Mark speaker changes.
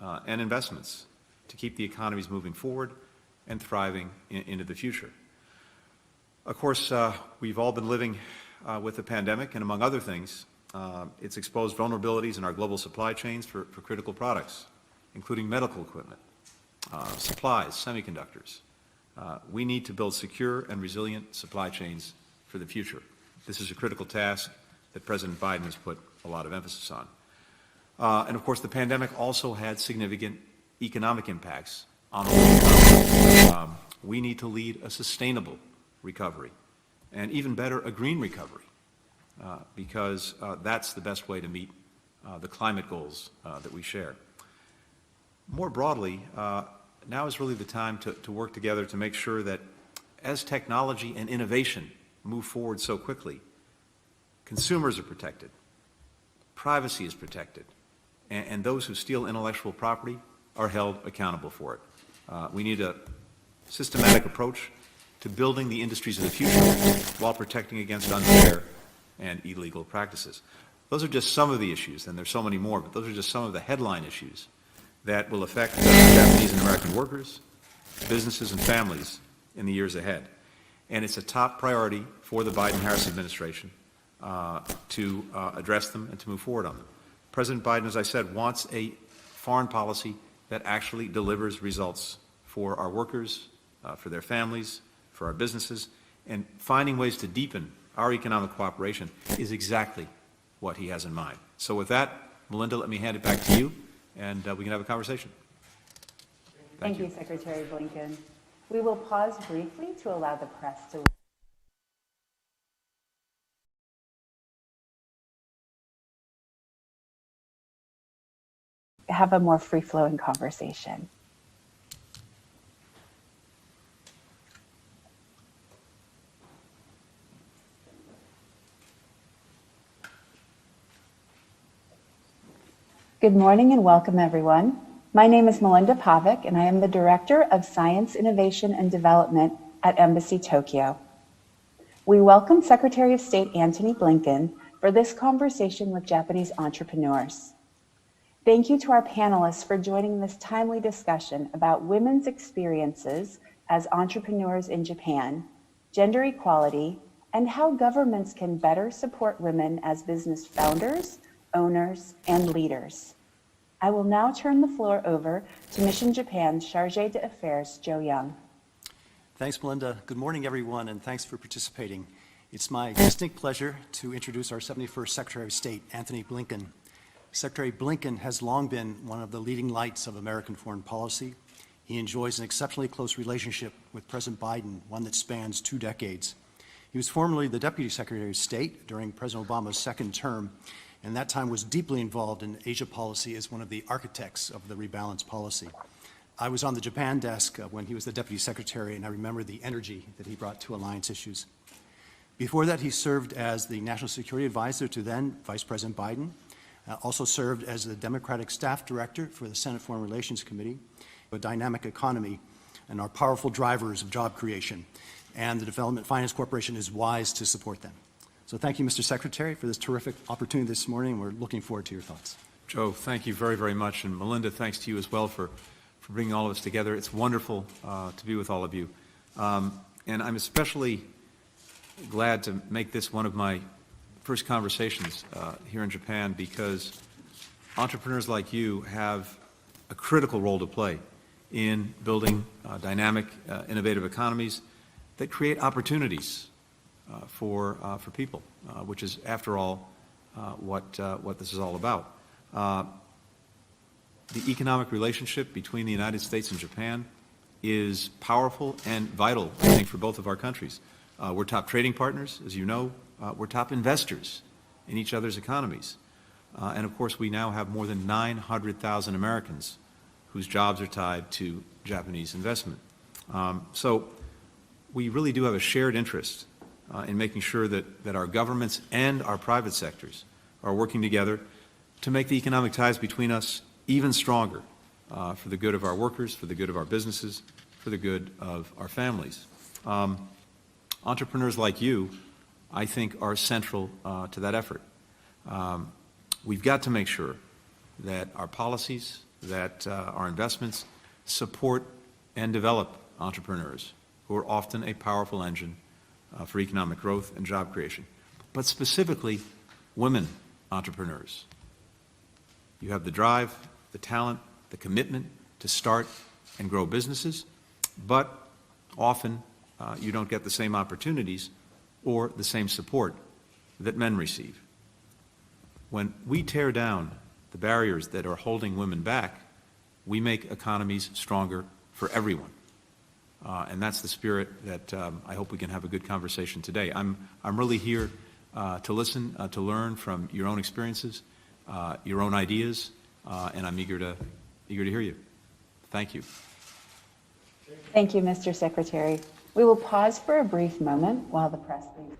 Speaker 1: and investments to keep the economies moving forward and thriving into the future. Of course, we've all been living with the pandemic, and among other things, it's exposed vulnerabilities in our global supply chains for critical products, including medical equipment, supplies, semiconductors. We need to build secure and resilient supply chains for the future. This is a critical task that President Biden has put a lot of emphasis on. And of course, the pandemic also had significant economic impacts on the economy. We need to lead a sustainable recovery, and even better, a green recovery, because that's the best way to meet the climate goals that we share. More broadly, now is really the time to work together to make sure that as technology and innovation move forward so quickly, consumers are protected, privacy is protected, and those who steal intellectual property are held accountable for it. We need a systematic approach to building the industries of the future while protecting against unfair and illegal practices. Those are just some of the issues, and there's so many more, but those are just some of the headline issues that will affect Japanese and American workers, businesses, and families in the years ahead. And it's a top priority for the Biden-Harris administration to address them and to move forward on them. President Biden, as I said, wants a foreign policy that actually delivers results for our workers, for their families, for our businesses, and finding ways to deepen our economic cooperation is exactly what he has in mind. So with that, Melinda, let me hand it back to you, and we can have a conversation.
Speaker 2: Thank you, Secretary Blinken. We will pause briefly to allow the press to have a more free-flowing conversation. Good morning and welcome, everyone. My name is Melinda Pavic, and I am the Director of Science, Innovation, and Development at Embassy Tokyo. We welcome Secretary of State Antony Blinken for this conversation with Japanese entrepreneurs. Thank you to our panelists for joining this timely discussion about women's experiences as entrepreneurs in Japan, gender equality, and how governments can better support women as business founders, owners, and leaders. I will now turn the floor over to Mission Japan's Chargé d'Affaires, Joe Young.
Speaker 3: Thanks, Melinda. Good morning, everyone, and thanks for participating. It's my distinct pleasure to introduce our 71st Secretary of State, Antony Blinken. Secretary Blinken has long been one of the leading lights of American foreign policy. He enjoys an exceptionally close relationship with President Biden, one that spans 2 decades. He was formerly the Deputy Secretary of State during President Obama's second term, and that time was deeply involved in Asia policy as one of the architects of the rebalance policy. I was on the Japan desk when he was the Deputy Secretary, and I remember the energy that he brought to alliance issues. Before that, he served as the National Security Advisor to then Vice President Biden, also served as the Democratic Staff Director for the Senate Foreign Relations Committee. A dynamic economy and are powerful drivers of job creation, and the Development Finance Corporation is wise to support them. So thank you, Mr. Secretary, for this terrific opportunity this morning. We're looking forward to your thoughts.
Speaker 1: Joe, thank you very, very much. And Melinda, thanks to you as well for bringing all of us together. It's wonderful to be with all of you. And I'm especially glad to make this one of my first conversations here in Japan, because entrepreneurs like you have a critical role to play in building dynamic, innovative economies that create opportunities for people, which is, after all, what this is all about. The economic relationship between the United States and Japan is powerful and vital, I think, for both of our countries. We're top trading partners, as you know. We're top investors in each other's economies. And of course, we now have more than 900,000 Americans whose jobs are tied to Japanese investment. So we really do have a shared interest in making sure that our governments and our private sectors are working together to make the economic ties between us even stronger for the good of our workers, for the good of our businesses, for the good of our families. Entrepreneurs like you, I think, are central to that effort. We've got to make sure that our policies that our investments support and develop entrepreneurs who are often a powerful engine for economic growth and job creation, but specifically women entrepreneurs. You have the drive, the talent, the commitment to start and grow businesses, but often you don't get the same opportunities or the same support that men receive. When we tear down the barriers that are holding women back, we make economies stronger for everyone. And that's the spirit that I hope we can have a good conversation today. I'm really here to listen, to learn from your own experiences, your own ideas, and I'm eager to hear you. Thank you.
Speaker 2: Thank you, Mr. Secretary. We will pause for a brief moment while the press leaves.